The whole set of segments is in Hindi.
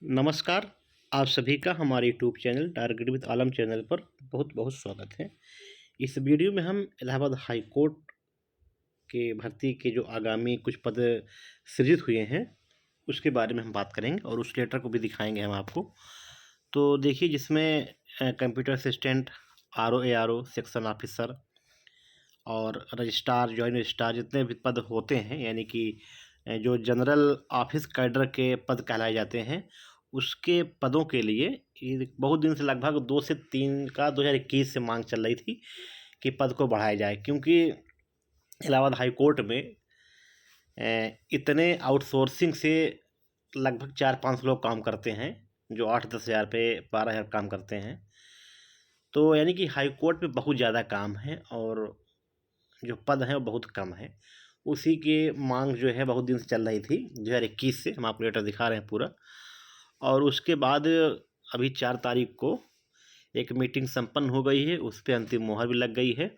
नमस्कार। आप सभी का हमारे YouTube channel target with Alam channel पर बहुत बहुत स्वागत है। इस वीडियो में हम इलाहाबाद हाई कोर्ट के भर्ती के जो आगामी कुछ पद सृजित हुए हैं उसके बारे में हम बात करेंगे और उस लेटर को भी दिखाएंगे हम आपको। तो देखिए, जिसमें computer assistant, R O section officer और रजिस्ट्रार, जॉइंट रजिस्ट्रार जितने भी पद होते हैं, यानी कि जो जनरल ऑफिस कैडर के पद कहलाए जाते हैं, उसके पदों के लिए ये बहुत दिन से, लगभग 2 से 3 का 2021 से मांग चल रही थी कि पद को बढ़ाया जाए, क्योंकि इलाहाबाद हाई कोर्ट में इतने आउटसोर्सिंग से लगभग 400-500 लोग काम करते हैं, जो 8-10 हज़ार पे 12 हज़ार काम करते हैं। तो यानी कि हाई कोर्ट में बहुत ज़्यादा काम है और जो पद हैं वो बहुत कम है। उसी की मांग जो है बहुत दिन से चल रही थी, 2021 से। हम आपको लेटर दिखा रहे हैं पूरा। और उसके बाद अभी 4 तारीख को एक मीटिंग संपन्न हो गई है, उस पे अंतिम मुहर भी लग गई है।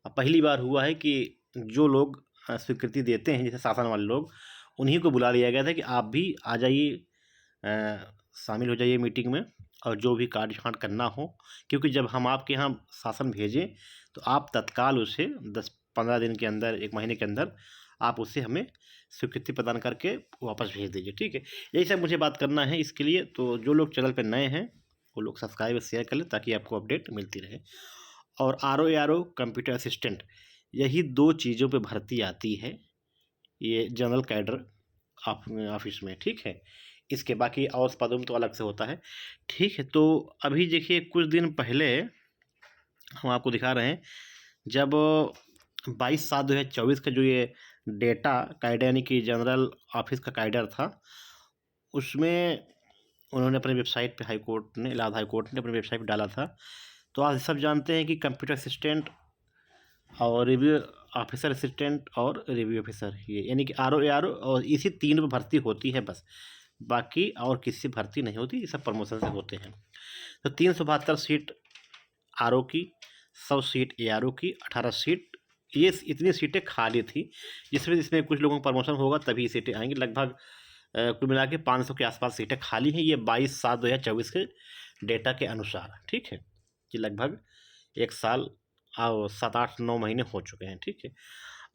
अब पहली बार हुआ है कि जो लोग स्वीकृति देते हैं, जैसे शासन वाले लोग, उन्हीं को बुला लिया गया था कि आप भी आ जाइए, शामिल हो जाइए मीटिंग में, और जो भी काट छाँट करना हो, क्योंकि जब हम आपके यहाँ शासन भेजें तो आप तत्काल उसे 10-15 दिन के अंदर, 1 महीने के अंदर आप उसे हमें स्वीकृति प्रदान करके वापस भेज दीजिए, ठीक है। यही सब मुझे बात करना है इसके लिए। तो जो लोग चैनल पर नए हैं वो लोग सब्सक्राइब और शेयर कर लें ताकि आपको अपडेट मिलती रहे। और आर ओ कंप्यूटर असिस्टेंट, यही 2 चीज़ों पे भर्ती आती है, ये जनरल कैडर ऑफिस में, ठीक है। इसके बाकी और पदों में तो अलग से होता है, ठीक है। तो अभी देखिए, कुछ दिन पहले हम आपको दिखा रहे हैं, जब 22/7/2024 का जो ये डेटा कैडर, यानी कि जनरल ऑफिस का कैडर था, उसमें उन्होंने अपने वेबसाइट पे, इलाहाबाद हाई कोर्ट ने अपने वेबसाइट पे डाला था। तो आप सब जानते हैं कि कंप्यूटर असिस्टेंट और रिव्यू ऑफिसर असिस्टेंट और रिव्यू ऑफिसर, ये यानी कि आर ओ और इसी 3 में भर्ती होती है बस, बाकी और किसी से भर्ती नहीं होती। ये सब प्रमोशन से होते हैं। तो 372 सीट आर की, 100 सीट ARO की, 18 सीट, ये इतनी सीटें खाली थी, जिसमें इसमें कुछ लोगों को प्रमोशन होगा तभी सीटें आएंगी। लगभग कुल मिला के 500 के आसपास सीटें खाली हैं, ये 22/7/2024 के डेटा के अनुसार, ठीक है। कि लगभग 1 साल और 7-8-9 महीने हो चुके हैं, ठीक है।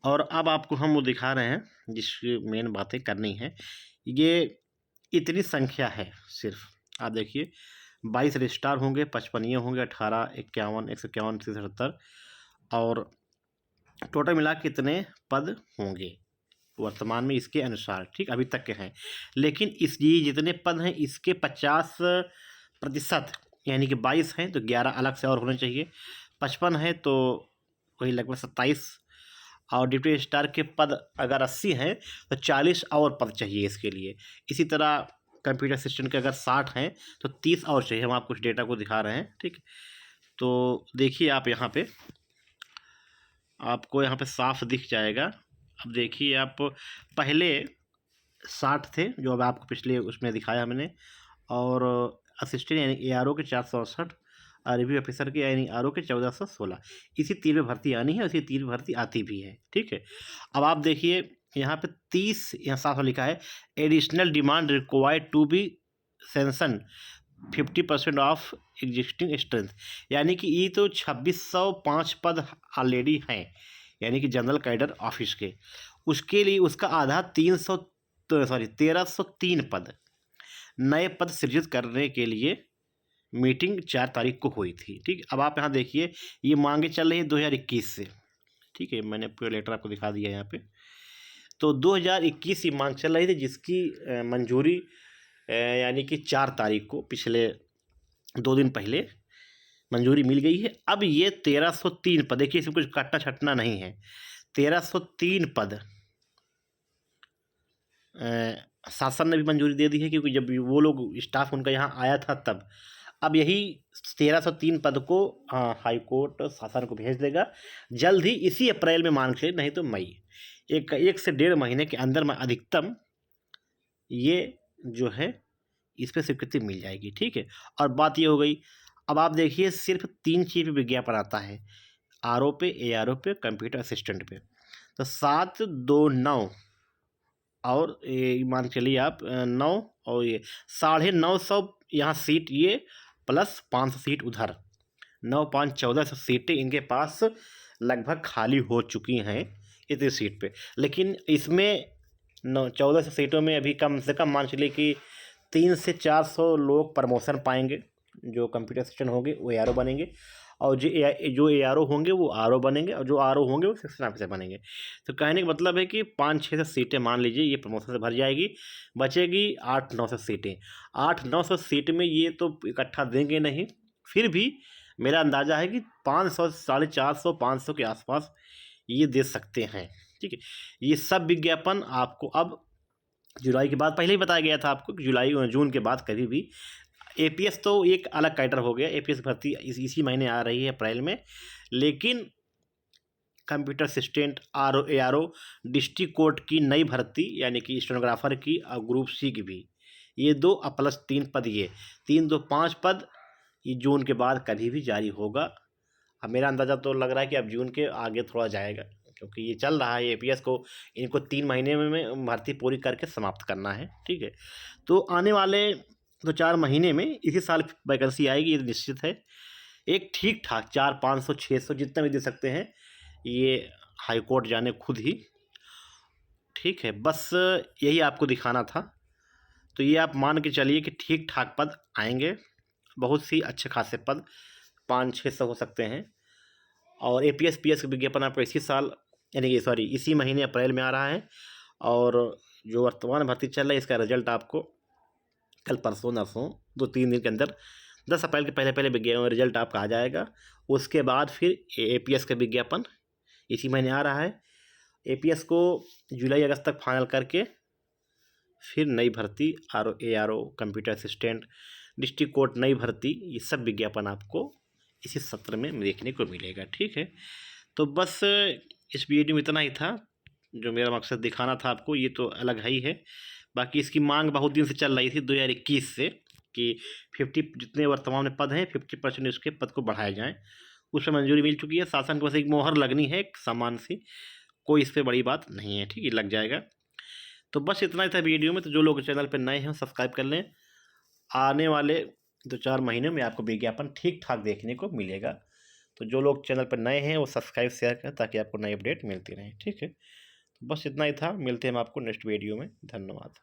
और अब आपको हम वो दिखा रहे हैं जिस मेन बातें करनी है। ये इतनी संख्या है सिर्फ, आप देखिए, 22 रजिस्ट्रार होंगे, 55 होंगे, 18, 51, 151, 377, और टोटल मिला के कितने पद होंगे वर्तमान में इसके अनुसार, ठीक, अभी तक के हैं। लेकिन इस ये जितने पद हैं इसके 50%, यानी कि 22 हैं तो 11 अलग से और होने चाहिए, 55 है तो वही लगभग 27, और डिप्टी रजिस्ट्रार के पद अगर 80 हैं तो 40 और पद चाहिए इसके लिए। इसी तरह कंप्यूटर असिस्टेंट के अगर 60 हैं तो 30 और चाहिए। हम आपको कुछ डेटा को दिखा रहे हैं, ठीक। तो देखिए, आप यहाँ पे, आपको यहाँ पे साफ दिख जाएगा। अब देखिए, आप पहले 60 थे, जो अब आपको पिछले उसमें दिखाया हमने, और असिस्टेंट यानी ARO के 468, और रिव्यू ऑफिसर के यानी RO के 1416। इसी 3 में भर्ती आनी है, इसी 3 में भर्ती आती भी है, ठीक है। अब आप देखिए, यहाँ पे 30 यहाँ साफ लिखा है, additional demand required to be sanction 50% of existing strength, यानी कि ये तो 2605 पद ऑलरेडी हैं, यानी कि जनरल कैडर ऑफिस के, उसके लिए उसका आधा 1303 पद, नए पद सृजित करने के लिए मीटिंग 4 तारीख को हुई थी, ठीक। अब आप यहाँ देखिए, ये मांगे चल रही है 2021 से, ठीक है। मैंने पूरा लेटर आपको दिखा दिया यहाँ पे। तो 2021 की मांग चल रही थी, जिसकी मंजूरी यानी कि 4 तारीख को, पिछले 2 दिन पहले मंजूरी मिल गई है। अब ये 1303 पद, देखिए इसमें कुछ काटना छटना नहीं है, 1303 पद शासन ने भी मंजूरी दे दी है, क्योंकि जब वो लोग स्टाफ उनका यहाँ आया था तब। अब यही 1303 पद को हाई कोर्ट शासन को भेज देगा जल्द ही, इसी अप्रैल में मान के, नहीं तो मई, 1 से 1.5 महीने के अंदर में अधिकतम ये जो है इस पर स्वीकृति मिल जाएगी, ठीक है। और बात ये हो गई। अब आप देखिए, सिर्फ 3 चीज़ पे विज्ञापन आता है, RO पे, ARO पे, कंप्यूटर असिस्टेंट पे। तो 729 और ये मान के चलिए आप 9 और ये 950 यहाँ सीट ये प्लस 500 सीट उधर, 9 5 1400 सीटें इनके पास लगभग खाली हो चुकी हैं इतनी सीट पे। लेकिन इसमें 1400 सीटों में अभी कम से कम मान चलिए कि 300 से 400 लोग प्रमोशन पाएंगे, जो कंप्यूटर असिस्टेंट होंगे वो ARO बनेंगे, और जो ARO होंगे वो RO बनेंगे, और जो RO होंगे वो सेक्शन ऑफिसर बनेंगे। तो कहने का मतलब है कि 5-6 सीटें मान लीजिए ये प्रमोशन से भर जाएगी, बचेगी 800-900 सीटें। 800-900 सीट में ये तो इकट्ठा देंगे नहीं, फिर भी मेरा अंदाज़ा है कि 500 450 500 के आसपास ये दे सकते हैं। ठीक है, ये सब विज्ञापन आपको अब जुलाई के बाद पहले ही बताया गया था आपको कि जुलाई और जून के बाद कभी भी APS तो एक अलग कैडर हो गया, APS भर्ती इसी महीने आ रही है अप्रैल में, लेकिन computer assistant RO ARO district court की नई भर्ती यानी कि स्टेनोग्राफर की और ग्रुप C की भी, ये 2 प्लस 3 पद, ये 3 2 5 पद ये जून के बाद कभी भी जारी होगा। अब मेरा अंदाज़ा तो लग रहा है कि अब जून के आगे थोड़ा जाएगा, क्योंकि ये चल रहा है APS को, इनको 3 महीने में भर्ती पूरी करके समाप्त करना है। ठीक है, तो आने वाले 2-4 महीने में इसी साल वैकेंसी आएगी, ये निश्चित है। एक ठीक ठाक 400 500 600 जितना भी दे सकते हैं, ये हाई कोर्ट जाने खुद ही। ठीक है, बस यही आपको दिखाना था। तो ये आप मान के चलिए कि ठीक ठाक पद आएंगे, बहुत सी अच्छे खासे पद 500-600 हो सकते हैं। और APS PS का विज्ञापन आपको इसी साल यानी कि सॉरी इसी महीने अप्रैल में आ रहा है, और जो वर्तमान भर्ती चल रहा है इसका रिजल्ट आपको कल परसों नरसों 2-3 दिन के अंदर 10 अप्रैल के पहले रिजल्ट आपका आ जाएगा। उसके बाद फिर APS का विज्ञापन इसी महीने आ रहा है। APS को जुलाई अगस्त तक फाइनल करके फिर नई भर्ती RO ARO computer assistant district court नई भर्ती, ये सब विज्ञापन आपको इसी सत्र में देखने को मिलेगा। ठीक है, तो बस इस वीडियो में इतना ही था, जो मेरा मकसद दिखाना था आपको, ये तो अलग है ही है। बाकी इसकी मांग बहुत दिन से चल रही थी 2021 से कि 50 जितने वर्तमान में पद हैं 50% उसके पद को बढ़ाए जाएं, उस पर मंजूरी मिल चुकी है। शासन को बस एक मोहर लगनी है एक सामान सी, कोई इस पर बड़ी बात नहीं है। ठीक है, लग जाएगा। तो बस इतना ही था वीडियो में। तो जो लोग चैनल पर नए हैं सब्सक्राइब कर लें, आने वाले 2-4 महीनों में आपको विज्ञापन ठीक ठाक देखने को मिलेगा। तो जो लोग चैनल पर नए हैं वो सब्सक्राइब शेयर करें ताकि आपको नई अपडेट मिलती रहे। ठीक है, तो बस इतना ही था, मिलते हैं हम आपको नेक्स्ट वीडियो में। धन्यवाद।